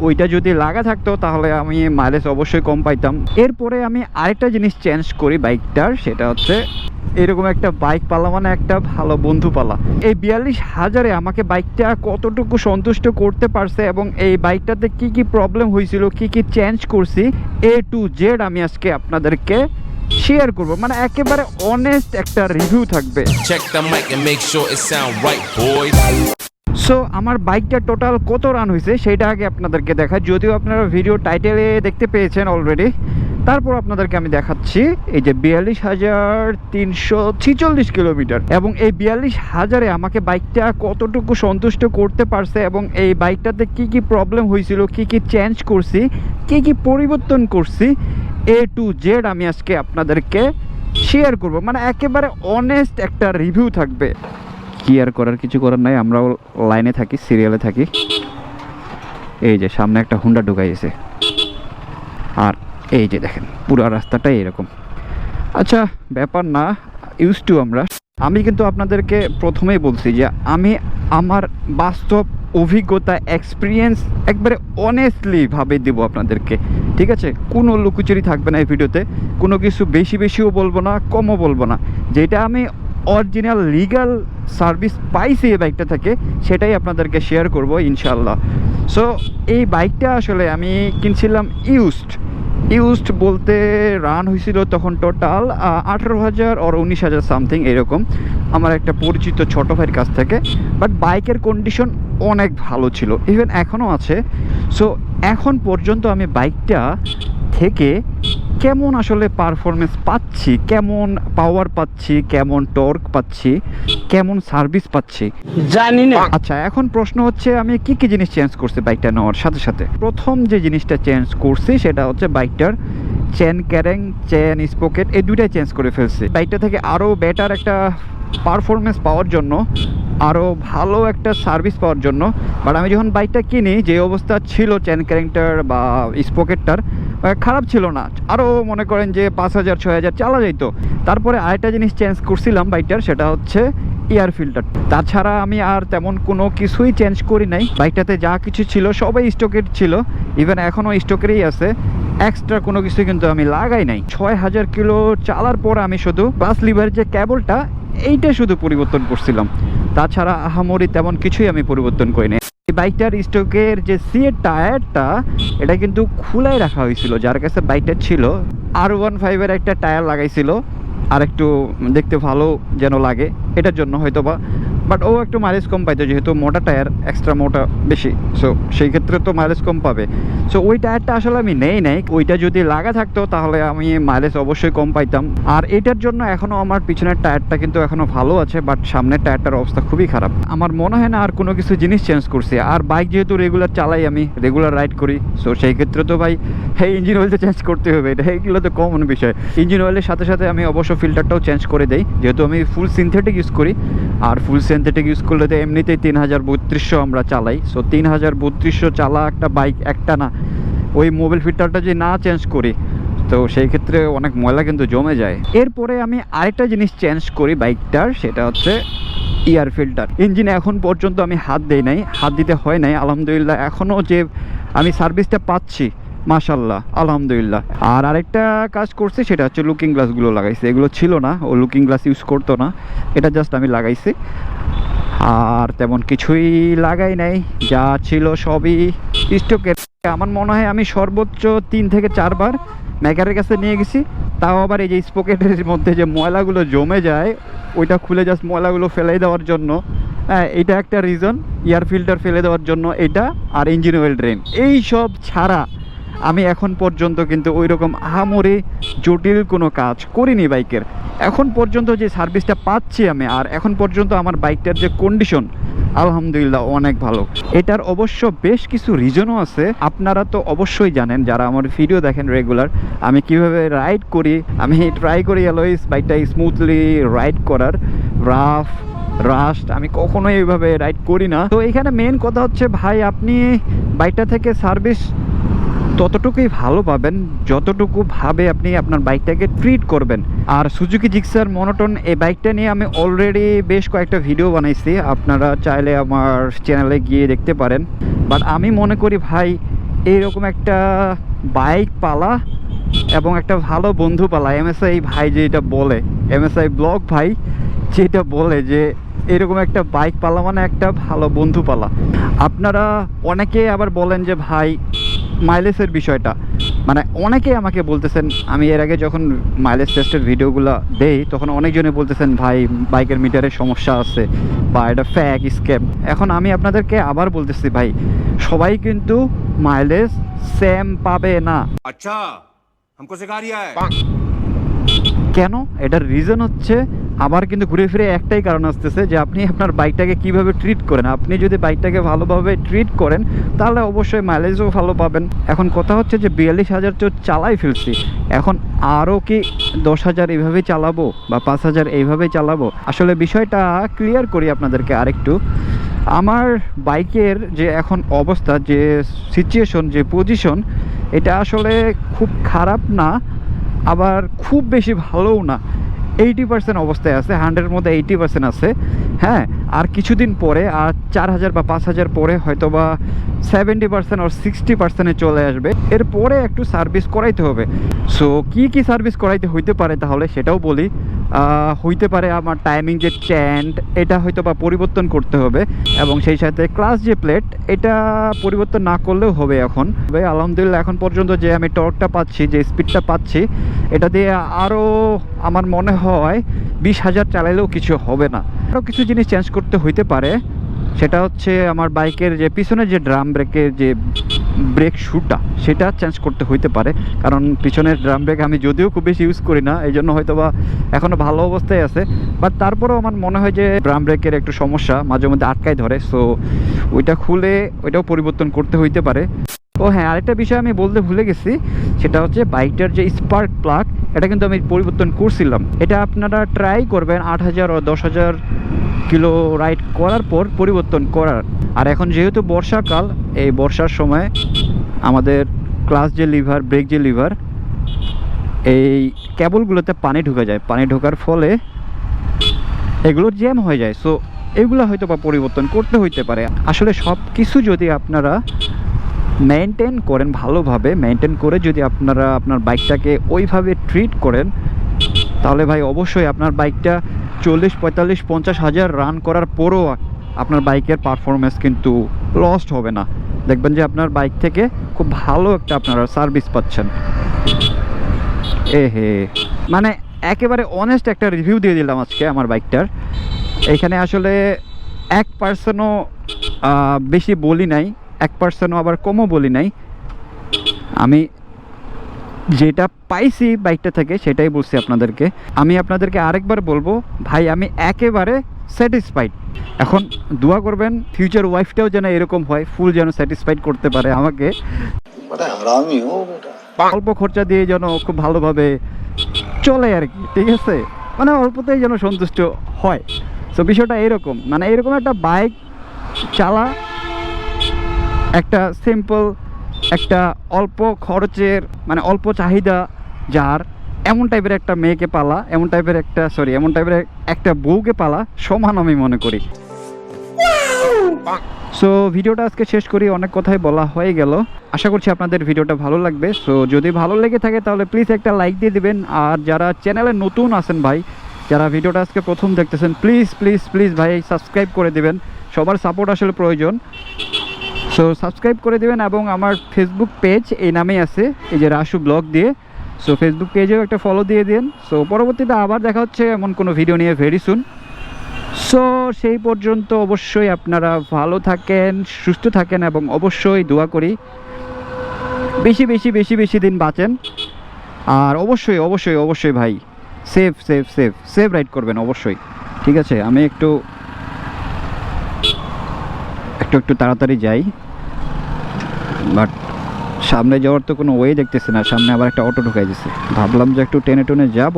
ওইটা যদি লাগা থাকতো তাহলে আমি মাইলেজ অবশ্যই কম পাইতাম। এরপরে আমি আরেকটা জিনিস চেঞ্জ করি বাইকটার, সেটা হচ্ছে এরকম একটা বাইক পালা মানে একটা ভালো বন্ধু পালা। এই 42,000-এ আমাকে বাইকটা কতটুকু সন্তুষ্ট করতে পারছে এবং এই বাইকটাতে কি কি প্রবলেম হয়েছিল, কি কি চেঞ্জ করছি, A to Z আমি আজকে আপনাদেরকে শেয়ার করব। মানে একেবারে অনেস্ট একটা রিভিউ থাকবে। Check the mic and make sure it sound right, boys. So আমার বাইকটা টোটাল কত রান হয়েছে সেটা আগে আপনাদেরকে দেখাই, যদিও আপনারা ভিডিও টাইটেলে দেখতে পেয়েছেন অলরেডি। তারপর আপনাদেরকে আমি দেখাচ্ছি এই যে 42,346 কিলোমিটার, এবং এই 42,000-এ আমাকে বাইকটা কতটুকু সন্তুষ্ট করতে পারছে এবং এই বাইকটাতে কি কি প্রবলেম হয়েছিল, কি কি চেঞ্জ করছি, কি কি পরিবর্তন করছি, A to Z আমি আজকে আপনাদেরকে শেয়ার করব। মানে একেবারে অনেস্ট একটা রিভিউ থাকবে। কি আর করার, কিছু করার নাই, আমরাও লাইনে থাকি, সিরিয়ালে থাকি। এই যে সামনে একটা হুন্ডা ঢুকাইছে, আর এই যে দেখেন পুরো রাস্তাটাই এরকম। আচ্ছা, ব্যাপার না, ইউজ টু আমরা। আমি কিন্তু আপনাদেরকে প্রথমেই বলছি যে আমি আমার বাস্তব অভিজ্ঞতা, এক্সপিরিয়েন্স একবারে অনেস্টলি ভাবে দেব আপনাদেরকে, ঠিক আছে? কোনো লুকোচুরি থাকবে না এই ভিডিওতে, কোনো কিছু বেশিও বলবো না, কমও বলবো না। যেটা আমি অরিজিনাল লিগ্যাল সার্ভিস পাইছি এই বাইকটা থেকে, সেটাই আপনাদেরকে শেয়ার করব ইনশাল্লাহ। সো এই বাইকটা আসলে আমি কিনছিলাম ইউজড বলতে রান হয়েছিল তখন টোটাল 18,000 আর 19,000 সামথিং এরকম, আমার একটা পরিচিত ছোটো ভাইয়ের কাছ থেকে। বাট বাইকের কন্ডিশন অনেক ভালো ছিল, ইভেন এখনও আছে। সো এখন পর্যন্ত আমি বাইকটা থেকে কেমন আসলে পারফরমেন্স পাচ্ছি, কেমন পাওয়ার পাচ্ছি, কেমন টর্ক পাচ্ছি, কেমন সার্ভিস পাচ্ছি জানি না। আচ্ছা, এখন প্রশ্ন হচ্ছে আমি কি কি জিনিস চেঞ্জ করছি বাইকটা নেওয়ার সাথে সাথে। প্রথম যে জিনিসটা চেঞ্জ করছি সেটা হচ্ছে বাইকটার চেন ক্যারেং, চেন স্পকেট, এই দুইটাই চেঞ্জ করে ফেলছি বাইকটা থেকে আরও বেটার একটা পারফরমেন্স পাওয়ার জন্য, আরও ভালো একটা সার্ভিস পাওয়ার জন্য। বাট আমি যখন বাইকটা কিনি যে অবস্থা ছিল চেন ক্যারেংটার বা স্পকেটটার, খারাপ ছিল না, আরও মনে করেন যে 5,000-6,000 চালা যাইতো। তারপরে আরেকটা জিনিস চেঞ্জ করছিলাম বাইকটার, সেটা হচ্ছে এয়ার ফিল্টার। তাছাড়া আমি আর তেমন কোনো কিছুই চেঞ্জ করি নাই। বাইকটাতে যা কিছু ছিল সবাই স্টকের ছিল, ইভেন এখনও স্টকেরই আছে, এক্সট্রা কোনো কিছু কিন্তু আমি লাগাই নাই। 6,000 কিলো চালার পর আমি শুধু ক্লাচ লিভারের যে কেবলটা এইটা শুধু পরিবর্তন করছিলাম, তাছাড়া আহামরি তেমন কিছুই আমি পরিবর্তন করি নাই। এই বাইকটার স্টকের যে সিএর টায়ারটা, এটা কিন্তু খুলাই রাখা হয়েছিল, যার কাছে বাইকটা ছিল R15-এর একটা টায়ার লাগাইছিল, আর একটু দেখতে ভালো যেন লাগে এটার জন্য হয়তো বা। বাট ও একটু মাইলেজ কম পাইতো, যেহেতু মোটা টায়ার, এক্সট্রা মোটা বেশি, সো সেই ক্ষেত্রে তো মাইলেজ কম পাবে। সো ওই টায়ারটা আসলে আমি নেই নাই, ওইটা যদি লাগা থাকতো তাহলে আমি মাইলেজ অবশ্যই কম পাইতাম। আর এটার জন্য এখনও আমার পিছনের টায়ারটা কিন্তু এখনও ভালো আছে, বাট সামনের টায়ারটার অবস্থা খুবই খারাপ। আমার মনে হয় না আর কোনো কিছু জিনিস চেঞ্জ করছি। আর বাইক যেহেতু রেগুলার চালাই, আমি রেগুলার রাইড করি, সো সেই ক্ষেত্রে তো ভাই ইঞ্জিন অয়েল তো চেঞ্জ করতে হবে, এগুলো তো কমন বিষয়। ইঞ্জিন অয়েলের সাথে সাথে আমি অবশ্য ফিল্টারটাও চেঞ্জ করে দেই, যেহেতু আমি ফুল সিনথেটিক ইউজ করি। আর ফুল সিনথেটিক ইউজ করলে তো এমনিতেই 3,3200 আমরা চালাই। সো 3,3200 চালা একটা বাইক, একটা না, ওই মোবিল ফিল্টারটা যদি না চেঞ্জ করি তো সেই ক্ষেত্রে অনেক ময়লা কিন্তু জমে যায়। এরপরে আমি আরেকটা জিনিস চেঞ্জ করি বাইকটার, সেটা হচ্ছে এয়ার ফিল্টার। ইঞ্জিনে এখন পর্যন্ত আমি হাত দেই নাই, হাত দিতে হয় নাই আলহামদুলিল্লাহ। এখনও যে আমি সার্ভিসটা পাচ্ছি মাশাল্লাহ আলহামদুলিল্লাহ। আর আরেকটা কাজ করছি সেটা হচ্ছে লুকিং গ্লাসগুলো লাগাইছি, এগুলো ছিল না, ও লুকিং গ্লাস ইউজ করতো না, এটা জাস্ট আমি লাগাইছি। আর তেমন কিছুই লাগাই নাই, যা ছিল সবই স্টকের। আমার মনে হয় আমি সর্বোচ্চ 3 থেকে 4 বার মেকারের কাছে নিয়ে গেছি, তাও আবার এই যে স্পকেটের মধ্যে যে ময়লাগুলো জমে যায় ওইটা খুলে জাস্ট ময়লাগুলো ফেলে দেওয়ার জন্য। হ্যাঁ, এইটা একটা রিজন, এয়ার ফিল্টার ফেলে দেওয়ার জন্য এটা, আর ইঞ্জিন অয়েল ড্রেন। এই সব ছাড়া আমি এখন পর্যন্ত কিন্তু ওই রকম আহামরি জটিল কোনো কাজ করিনি বাইকের। এখন পর্যন্ত যে সার্ভিসটা পাচ্ছি আমি, আর এখন পর্যন্ত আমার বাইকটার যে কন্ডিশন আলহামদুলিল্লাহ অনেক ভালো। এটার অবশ্য বেশ কিছু রিজনও আছে, আপনারা তো অবশ্যই জানেন যারা আমার ভিডিও দেখেন রেগুলার, আমি কিভাবে রাইড করি। আমি ট্রাই করি অলওয়েজ বাইকটা স্মুথলি রাইড করার। রাস্ট আমি কখনোই এইভাবে রাইড করি না। তো এখানে মেন কথা হচ্ছে ভাই, আপনি বাইকটা থেকে সার্ভিস ততটুকুই ভালো পাবেন যতটুকু ভাবে আপনি আপনার বাইকটাকে ট্রিট করবেন। আর সুজুকি জিক্সার মনোটন এই বাইকটা নিয়ে আমি অলরেডি বেশ কয়েকটা ভিডিও বানাইছি, আপনারা চাইলে আমার চ্যানেলে গিয়ে দেখতে পারেন। বাট আমি মনে করি ভাই এইরকম একটা বাইক পালা এবং একটা ভালো বন্ধু পালা, এমএসআই ভাই যেটা বলে, এমএসআই ব্লগ ভাই যেটা বলে যে এরকম একটা বাইক পালা মানে একটা ভালো বন্ধু পালা। আপনারা অনেকে আবার বলেন যে ভাই মাইলেজের বিষয়টা, মানে অনেকেই আমাকে বলতেছেন, আমি এর আগে যখন মাইলেজ টেস্টের ভিডিওগুলো দেই তখন অনেকজনে বলতেছেন ভাই বাইকের মিটারের সমস্যা আছে বা এটা ফ্যাক স্ক্যাম। এখন আমি আপনাদেরকে আবার বলতেছি ভাই, সবাই কিন্তু মাইলেজ সেম পাবে না। अच्छा हमको सिखा रिया है। কেন? এটার রিজন হচ্ছে আবার কিন্তু ঘুরে ফিরে একটাই কারণ আসতেছে যে আপনি আপনার বাইকটাকে কিভাবে ট্রিট করেন। আপনি যদি বাইকটাকে ভালোভাবে ট্রিট করেন তাহলে অবশ্যই মাইলেজও ভালো পাবেন। এখন কথা হচ্ছে যে 42,000 তো চালাই ফেলছি, এখন আরও কি 10,000 এইভাবেই চালাবো বা 5,000 এইভাবেই চালাবো? আসলে বিষয়টা ক্লিয়ার করি আপনাদেরকে আরেকটু। আমার বাইকের যে এখন অবস্থা, যে সিচুয়েশন, যে পজিশন, এটা আসলে খুব খারাপ না, আবার খুব বেশি ভালোও না। 80% অবস্থায় আছে, 100-এর মধ্যে 80% আছে। হ্যাঁ, আর কিছুদিন পরে, আর 4,000 বা 5,000 পরে হয়তো বা 70% আর 60%-এ চলে আসবে। এরপরে একটু সার্ভিস করাইতে হবে। সো কি সার্ভিস করাইতে হইতে পারে তাহলে সেটাও বলি। হইতে পারে আমার টাইমিং যে চ্যান্ট, এটা হয়তো বা পরিবর্তন করতে হবে, এবং সেই সাথে ক্লাস যে প্লেট, এটা পরিবর্তন না করলেও হবে। এখন আলহামদুলিল্লাহ এখন পর্যন্ত যে আমি টর্কটা পাচ্ছি, যে স্পিডটা পাচ্ছি, এটা দিয়ে আরও আমার মনে হয় 20,000 চালাইলেও কিছু হবে না। আরও কিছু জিনিস চেঞ্জ করতে হইতে পারে, সেটা হচ্ছে আমার বাইকের যে পিছনে যে ড্রাম ব্রেকের যে ব্রেক শুটা, সেটা চেঞ্জ করতে হইতে পারে। কারণ পিছনের ড্রাম ব্রেক আমি যদিও খুব বেশি ইউজ করি না, এই জন্য হয়তো বা এখনও ভালো অবস্থায় আছে, বাট তারপরেও আমার মনে হয় যে ড্রাম ব্রেকের একটু সমস্যা, মাঝে মধ্যে আটকায় ধরে। সো ওইটা খুলে ওইটাও পরিবর্তন করতে হইতে পারে। ও হ্যাঁ, আরেকটা বিষয় আমি বলতে ভুলে গেছি, সেটা হচ্ছে বাইকটার যে স্পার্ক প্লাগ, এটা কিন্তু আমি পরিবর্তন করছিলাম। এটা আপনারা ট্রাই করবেন 8,000 ও 10,000 কিলো রাইড করার পর পরিবর্তন করার। আর এখন যেহেতু বর্ষাকাল, এই বর্ষার সময় আমাদের ক্লাচ যে লিভার, ব্রেক যে লিভার, এই কেবলগুলোতে পানি ঢুকে যায়। পানি ঢোকার ফলে এগুলো জ্যাম হয়ে যায়। সো এগুলো হয়তো বা পরিবর্তন করতে হইতে পারে। আসলে সব কিছু যদি আপনারা মেনটেন করেন, ভালোভাবে মেনটেন করে যদি আপনারা আপনার বাইকটাকে ওইভাবে ট্রিট করেন, তাহলে ভাই অবশ্যই আপনার বাইকটা 40, 45, 50,000 রান করার পরও আপনার বাইকের পারফরমেন্স কিন্তু লস্ট হবে না। দেখবেন যে আপনার বাইক থেকে খুব ভালো একটা আপনারা সার্ভিস পাচ্ছেন। মানে একেবারে অনেস্ট একটা রিভিউ দিয়ে দিলাম আজকে আমার বাইকটার। এখানে আসলে 1%ও বেশি বলি নাই, 1%ও আবার কমও বলি নাই। আমি যেটা পাইছি বাইকটা থেকে সেটাই বলছি আপনাদেরকে। আমি আপনাদেরকে আরেকবার বলবো ভাই, আমি একেবারে স্যাটিসফাইড। এখন দোয়া করবেন ফিউচার ওয়াইফটাও যেন এরকম হয়, ফুল যেন স্যাটিসফাইড করতে পারে আমাকে। অল্প খরচা দিয়ে যেন খুব ভালোভাবে চলে আর কি, ঠিক আছে? মানে অল্পতেই যেন সন্তুষ্ট হয়। তো বিষয়টা এরকম, মানে এরকম একটা বাইক চালা, একটা সিম্পল, একটা অল্প খরচের, মানে অল্প চাহিদা যার, এমন টাইপের একটা মেয়েকে পালা, এমন টাইপের একটা বউকে পালা সমান আমি মনে করি। সো ভিডিওটা আজকে শেষ করি, অনেক কথাই বলা হয়ে গেল। আশা করছি আপনাদের ভিডিওটা ভালো লাগবে। সো যদি ভালো লেগে থাকে তাহলে প্লিজ একটা লাইক দিয়ে দিবেন। আর যারা চ্যানেলে নতুন আছেন ভাই, যারা ভিডিওটা আজকে প্রথম দেখতেছেন, প্লিজ প্লিজ প্লিজ ভাই সাবস্ক্রাইব করে দিবেন। সবার সাপোর্ট আসলে প্রয়োজন। সো সাবস্ক্রাইব করে দেবেন, এবং আমার ফেসবুক পেজ এই নামেই আছে, এই যে রাসু ব্লগ দিয়ে। সো ফেসবুক পেজেও একটা ফলো দিয়ে দিন। সো পরবর্তীতে আবার দেখা হচ্ছে এমন কোনো ভিডিও নিয়ে ভেরি সুন। সো সেই পর্যন্ত অবশ্যই আপনারা ভালো থাকেন, সুস্থ থাকেন, এবং অবশ্যই দোয়া করি বেশি বেশি বেশি বেশি দিন বাঁচেন। আর অবশ্যই অবশ্যই অবশ্যই ভাই safe safe safe safe ride করবেন অবশ্যই, ঠিক আছে? আমি একটু তাড়াতাড়ি যাই, বাট সামনে যাওয়ার তো কোনো ওয়ে দেখতেছি না। সামনে আবার একটা অটো ঢুকাই দিছে, ভাবলাম যে একটু টেনে যাব,